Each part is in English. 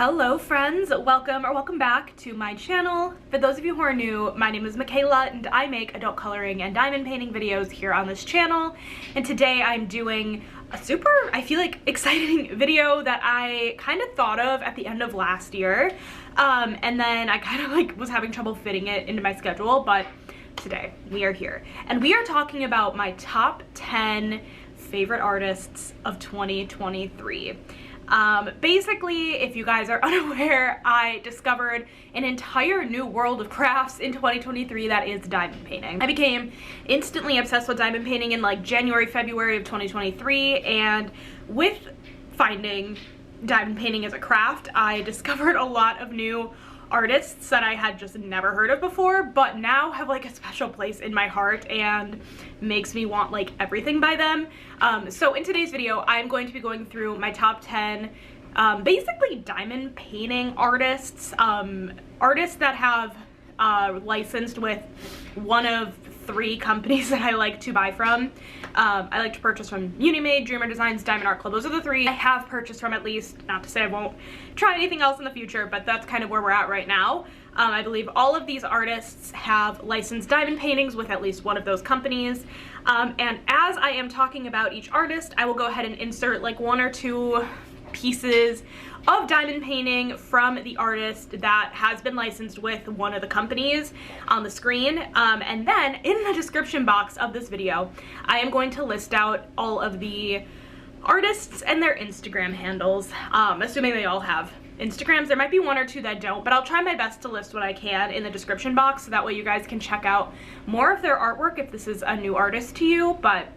Hello friends, welcome back to my channel. For those of you who are new, my name is Michaela and I make adult coloring and diamond painting videos here on this channel. And today I'm doing a super, I feel like, exciting video that I kind of thought of at the end of last year. And then I kind of like was having trouble fitting it into my schedule, but today we are here. And we are talking about my top 10 favorite artists of 2023. Basically, if you guys are unaware, I discovered an entire new world of crafts in 2023 that is diamond painting. I became instantly obsessed with diamond painting in like January, February of 2023, and with finding diamond painting as a craft, I discovered a lot of new artists that I had just never heard of before, but now have like a special place in my heart and makes me want like everything by them. So in today's video, I'm going to be going through my top 10 basically diamond painting artists, artists that have licensed with one of 3 companies that I like to buy from. I like to purchase from Unimade, Dreamer Designs, Diamond Art Club. Those are the 3 I have purchased from, at least. Not to say I won't try anything else in the future, but that's kind of where we're at right now. I believe all of these artists have licensed diamond paintings with at least one of those companies. And as I am talking about each artist, I will go ahead and insert like 1 or 2 pieces of diamond painting from the artist that has been licensed with one of the companies on the screen. And then in the description box of this video, I am going to list out all of the artists and their Instagram handles, assuming they all have Instagrams. There might be 1 or 2 that don't, but I'll try my best to list what I can in the description box so that way you guys can check out more of their artwork if this is a new artist to you. But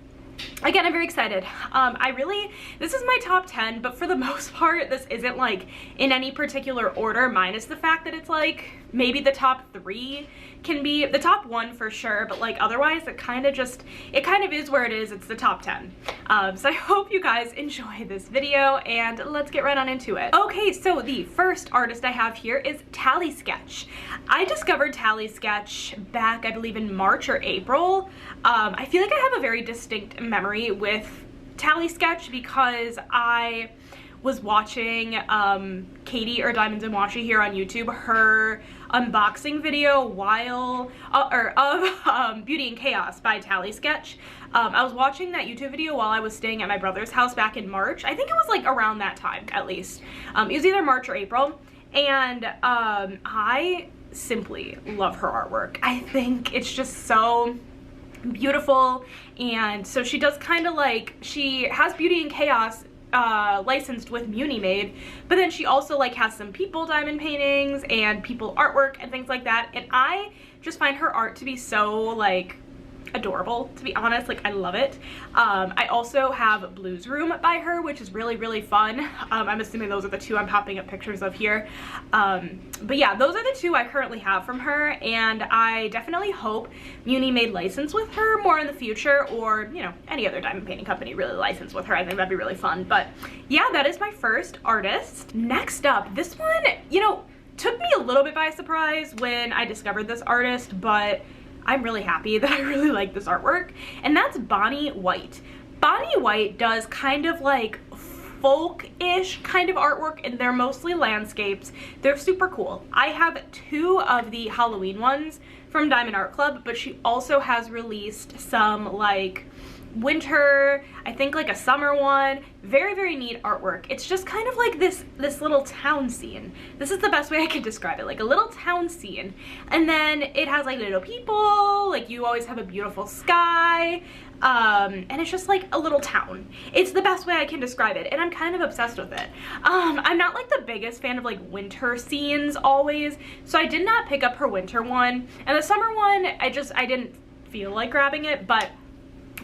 again, I'm very excited. This is my top 10, but for the most part, this isn't like in any particular order, minus the fact that it's like maybe the top 3 can be the top 1 for sure, but like otherwise it kind of is where it is. It's the top 10. So I hope you guys enjoy this video and let's get right on into it. Okay, so the first artist I have here is Tally Sketch. I discovered Tally Sketch back, I believe, in March or April. I feel like I have a very distinct memory with Tally Sketch because I was watching Katie or Diamonds and Washi here on YouTube, her unboxing video of Beauty and Chaos by Tally Sketch. I was watching that YouTube video while I was staying at my brother's house back in March. I think it was like around that time, at least. It was either March or April, and I simply love her artwork. I think it's just so beautiful. And so she does kind of like, she has Beauty and Chaos licensed with Unimade, but then she also like has some people diamond paintings and people artwork and things like that, and I just find her art to be so like adorable, to be honest. Like, I love it. I also have Blues Room by her, which is really fun. I'm assuming those are the 2 I'm popping up pictures of here. But yeah, those are the 2 I currently have from her, and I definitely hope Unimade license with her more in the future, or, you know, any other diamond painting company really license with her. I think that'd be really fun. But yeah, that is my first artist. Next up, this one, you know, took me a little bit by surprise when I discovered this artist, but I'm really happy that I really like this artwork, and that's Bonnie White. Bonnie White does kind of like folk-ish kind of artwork, and they're mostly landscapes. They're super cool. I have 2 of the Halloween ones from Diamond Art Club, but she also has released some like winter, I think like a summer one. Very neat artwork. It's just kind of like this little town scene. This is the best way I can describe it, like a little town scene. And then it has like little people, like you always have a beautiful sky, and it's just like a little town. It's the best way I can describe it, and I'm kind of obsessed with it. I'm not like the biggest fan of like winter scenes always, so I did not pick up her winter one, and the summer one I didn't feel like grabbing it, but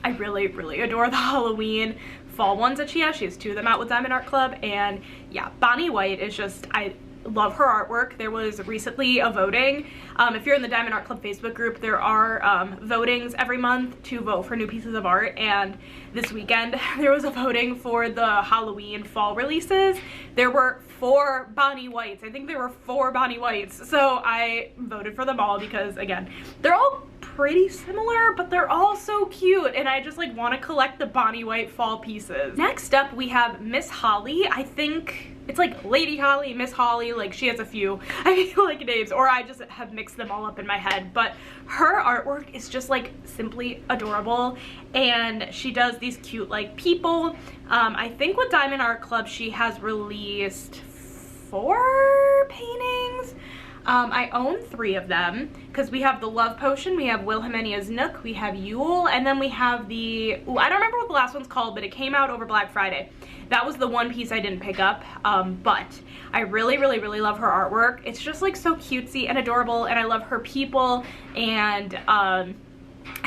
I really adore the Halloween fall ones that she has. She has 2 of them out with Diamond Art Club, and yeah, Bonnie White is just, I love her artwork. There was recently a voting. If you're in the Diamond Art Club Facebook group, there are votings every month to vote for new pieces of art, and this weekend there was a voting for the Halloween fall releases. There were 4 Bonnie Whites. I think there were 4 Bonnie Whites, so I voted for them all because, again, they're all pretty similar, but they're all so cute, and I just like want to collect the Bonnie White fall pieces. Next up, we have Miss Holly. I think it's like Lady Holly, Miss Holly, like she has a few, I feel like names, or I just have mixed them all up in my head, but her artwork is just like simply adorable, and she does these cute like people. I think with Diamond Art Club, she has released 4 paintings. I own 3 of them because we have the Love Potion, we have Wilhelminia's Nook, we have Yule, and then we have the, ooh, I don't remember what the last one's called, but it came out over Black Friday. That was the one piece I didn't pick up, but I really love her artwork. It's just like so cutesy and adorable, and I love her people, and I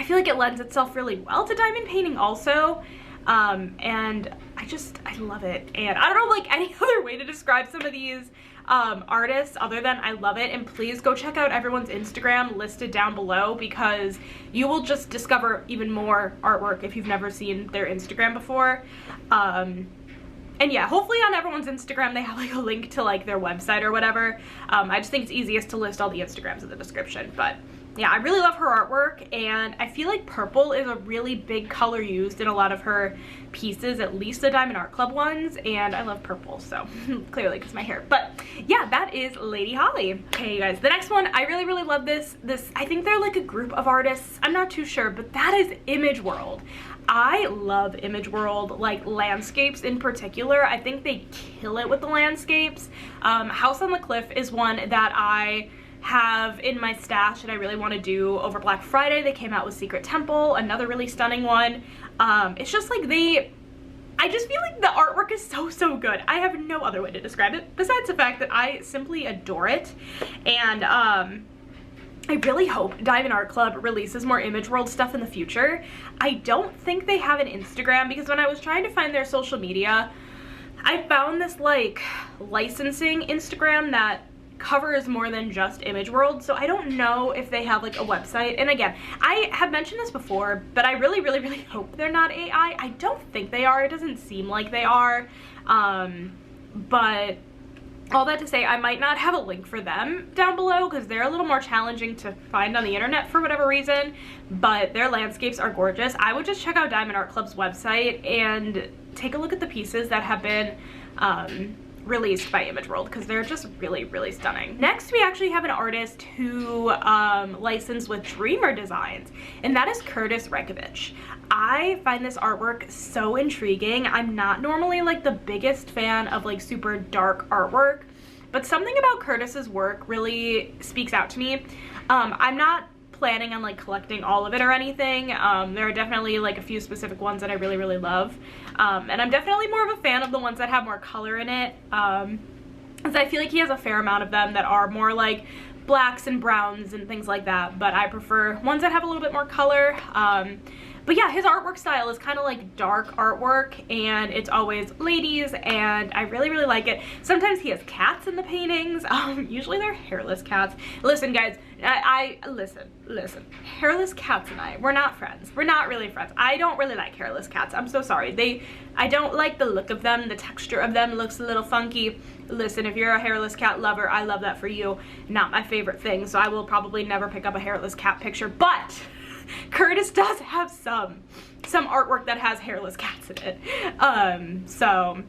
feel like it lends itself really well to diamond painting also. And I love it, and I don't know like any other way to describe some of these artists other than I love it. And please go check out everyone's Instagram listed down below, because you will just discover even more artwork if you've never seen their Instagram before. And yeah, hopefully on everyone's Instagram they have like a link to like their website or whatever. I just think it's easiest to list all the Instagrams in the description, but yeah, I really love her artwork, and I feel like purple is a really big color used in a lot of her pieces, at least the Diamond Art Club ones, and I love purple, so clearly because my hair. But yeah, that is Lady Holly. Okay, you guys, the next one, I really love this. I think they're like a group of artists, I'm not too sure, but that is Image World. I love Image World, like landscapes in particular. I think they kill it with the landscapes. House on the Cliff is one that I have in my stash and I really want to do over Black Friday. They came out with Secret Temple, another really stunning one. It's just like I just feel like the artwork is so good. I have no other way to describe it besides the fact that I simply adore it. And I really hope Diamond Art Club releases more Image World stuff in the future. I don't think they have an Instagram, because when I was trying to find their social media, I found this like licensing Instagram that covers more than just Image World, so I don't know if they have like a website. And again, I have mentioned this before, but I really hope they're not AI. I don't think they are. It doesn't seem like they are. But all that to say, I might not have a link for them down below because they're a little more challenging to find on the internet for whatever reason, but their landscapes are gorgeous. I would just check out Diamond Art Club's website and take a look at the pieces that have been released by Image World, because they're just really stunning. Next, we actually have an artist who licensed with Dreamer Designs, and that is Curtis Rekovich. I find this artwork so intriguing. I'm not normally like the biggest fan of like super dark artwork, but something about Curtis's work really speaks out to me. I'm not planning on like collecting all of it or anything. There are definitely like a few specific ones that I really love, and I'm definitely more of a fan of the ones that have more color in it, because I feel like he has a fair amount of them that are more like blacks and browns and things like that, but I prefer ones that have a little bit more color. But yeah, his artwork style is kind of like dark artwork, and it's always ladies, and I really like it. Sometimes he has cats in the paintings. Usually they're hairless cats. Listen guys, listen, hairless cats and we're not friends. We're not really friends. I don't really like hairless cats. I'm so sorry. I don't like the look of them. The texture of them looks a little funky. Listen, if you're a hairless cat lover, I love that for you. Not my favorite thing, so I will probably never pick up a hairless cat picture, but Curtis does have some artwork that has hairless cats in it. So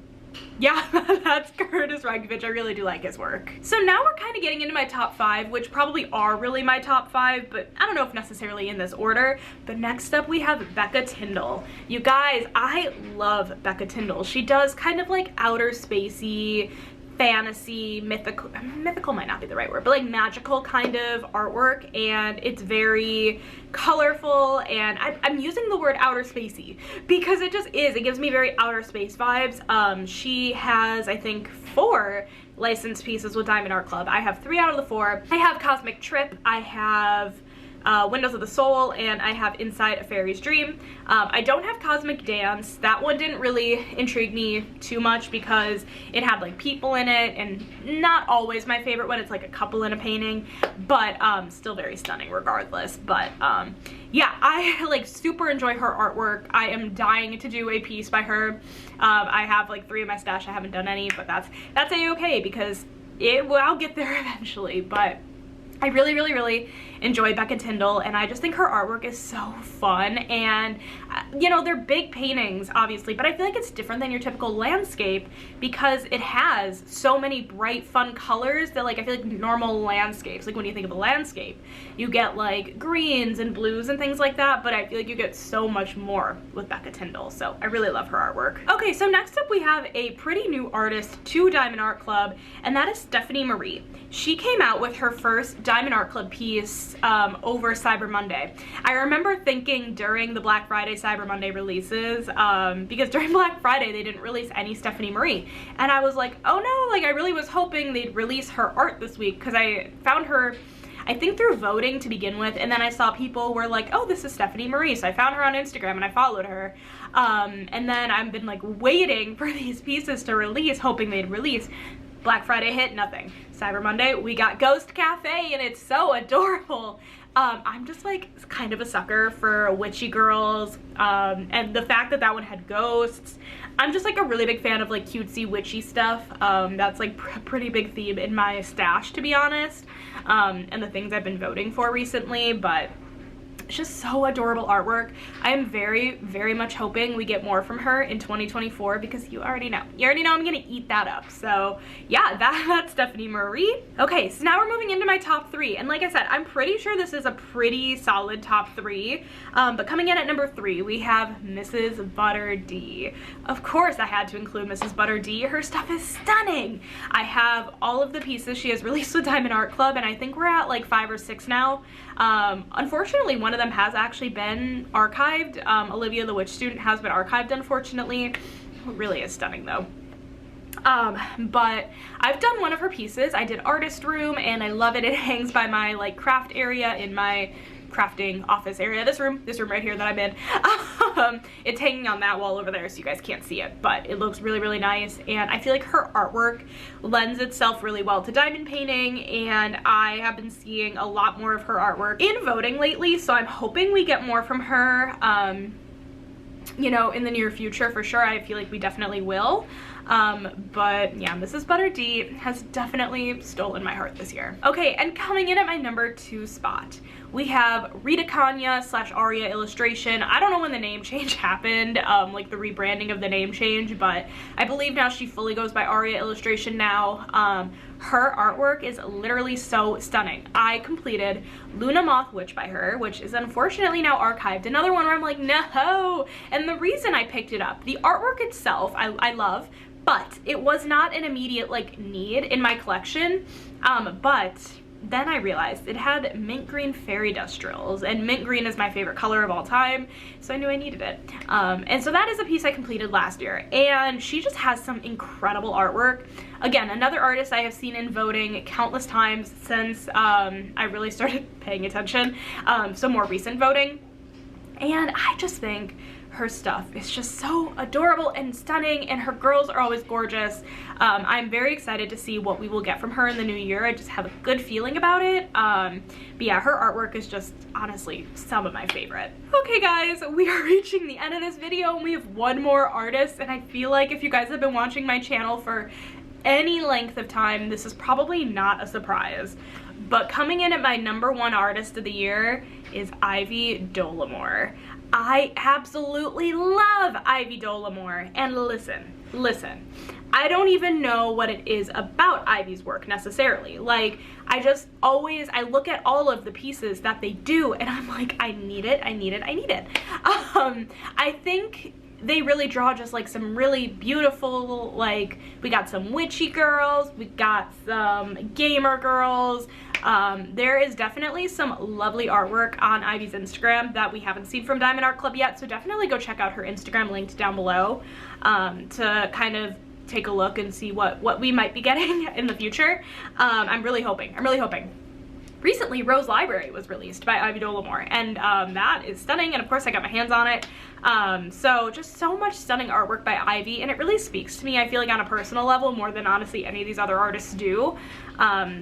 yeah, that's Curtis Rekovich. I really do like his work. So now we're kind of getting into my top 5, which probably are really my top 5, but I don't know if necessarily in this order. But next up we have Becca Tyndall. You guys, I love Becca Tyndall. She does kind of like outer spacey, fantasy, mythical might not be the right word, but like magical kind of artwork, and it's very colorful, and I'm using the word outer spacey because it just is. It gives me very outer space vibes. She has, I think, 4 licensed pieces with Diamond Art Club. I have 3 out of the 4. I have Cosmic Trip, I have Windows of the Soul, and I have Inside a Fairy's Dream. I don't have Cosmic Dance. That one didn't really intrigue me too much because it had like people in it, and not always my favorite when it's like a couple in a painting, but still very stunning regardless. But yeah, I like super enjoy her artwork. I am dying to do a piece by her. I have like 3 in my stash. I haven't done any, but that's a-okay because I'll get there eventually. But I really enjoy Becca Tyndall, and I just think her artwork is so fun. And you know, they're big paintings obviously, but I feel like it's different than your typical landscape because it has so many bright fun colors that like I feel like normal landscapes, like when you think of a landscape, you get like greens and blues and things like that, but I feel like you get so much more with Becca Tyndall, so I really love her artwork. Okay, so next up we have a pretty new artist to Diamond Art Club, and that is Stephanie Marie. She came out with her first Diamond Art Club piece over Cyber Monday. I remember thinking during the Black Friday Cyber Monday releases, because during Black Friday they didn't release any Stephanie Marie, and I was like, oh no, like I really was hoping they'd release her art this week, because I found her, I think through voting to begin with, and then I saw people were like, oh, this is Stephanie Marie, so I found her on Instagram and I followed her, and then I've been like waiting for these pieces to release, hoping they'd release. Black Friday hit, nothing. Cyber Monday, we got Ghost Cafe, and it's so adorable. I'm just like kind of a sucker for witchy girls, and the fact that that one had ghosts. I'm just like a really big fan of like cutesy witchy stuff. That's like a pretty big theme in my stash, to be honest, and the things I've been voting for recently, but it's just so adorable artwork. I am very, very much hoping we get more from her in 2024 because you already know I'm gonna eat that up. So yeah, that's Stephanie Marie. Okay, so now we're moving into my top 3, and like I said, I'm pretty sure this is a pretty solid top 3, but coming in at number 3 we have Mrs. Butter D. Of course I had to include Mrs. Butter D. Her stuff is stunning. I have all of the pieces she has released with Diamond Art Club, and I think we're at like 5 or 6 now. Unfortunately, one of them has actually been archived. Olivia the Witch Student has been archived, unfortunately. It really is stunning though. But I've done one of her pieces. I did Artist Room, and I love it. It hangs by my like craft area in my crafting office area. This room right here that I'm in. It's hanging on that wall over there, so you guys can't see it, but it looks really, really nice, and I feel like her artwork lends itself really well to diamond painting, and I have been seeing a lot more of her artwork in voting lately, so I'm hoping we get more from her, you know, in the near future for sure. I feel like we definitely will. But yeah, Mrs. Butter D has definitely stolen my heart this year. Okay, and coming in at my number 2 spot, we have Rita Kanya / Aria Illustration. I don't know when the name change happened, like the rebranding of the name change, but I believe now she fully goes by Aria Illustration now. Her artwork is literally so stunning. I completed Luna Moth Witch by her, which is unfortunately now archived. Another one where I'm like, no! And the reason I picked it up, the artwork itself, I love, but it was not an immediate like need in my collection, but then I realized it had mint green fairy dust drills, and mint green is my favorite color of all time, so I knew I needed it. And so that is a piece I completed last year, and she just has some incredible artwork. Again, another artist I have seen in voting countless times since I really started paying attention, so more recent voting, and I just think her stuff is just so adorable and stunning, and her girls are always gorgeous. I'm very excited to see what we will get from her in the new year. I just have a good feeling about it. But yeah, her artwork is just honestly some of my favorite. Okay guys, we are reaching the end of this video, and we have one more artist, and I feel like if you guys have been watching my channel for any length of time, this is probably not a surprise. But coming in at my number 1 artist of the year is Ivy Dollamore. I absolutely love Ivy Dollamore, and listen, I don't even know what it is about Ivy's work necessarily. Like, I look at all of the pieces that they do, and I'm like, I need it. I think they really draw just like some really beautiful, like, we got some witchy girls, we got some gamer girls. There is definitely some lovely artwork on Ivy's Instagram that we haven't seen from Diamond Art Club yet, so definitely go check out her Instagram linked down below, to kind of take a look and see what we might be getting in the future. I'm really hoping. Recently, Rose Library was released by Ivy Dollamore, and that is stunning, and of course I got my hands on it. So just so much stunning artwork by Ivy, and it really speaks to me, I feel like, on a personal level more than honestly any of these other artists do.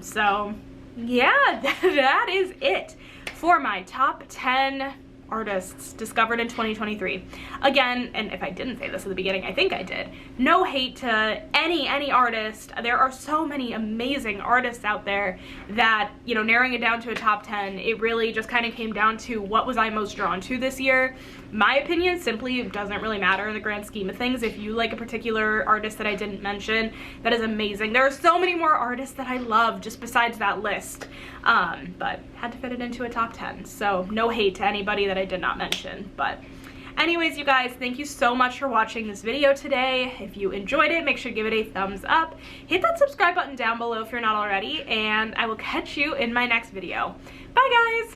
So yeah, that is it for my top 10 artists discovered in 2023. Again, and if I didn't say this at the beginning, I think I did. No hate to any artist. There are so many amazing artists out there that, you know, narrowing it down to a top 10, it really just kind of came down to what was I most drawn to this year. My opinion simply doesn't really matter in the grand scheme of things. If you like a particular artist that I didn't mention, that is amazing. There are so many more artists that I love just besides that list, but had to fit it into a top 10. So no hate to anybody that I did not mention. But anyways, you guys, thank you so much for watching this video today. If you enjoyed it, make sure to give it a thumbs up. Hit that subscribe button down below if you're not already, and I will catch you in my next video. Bye, guys!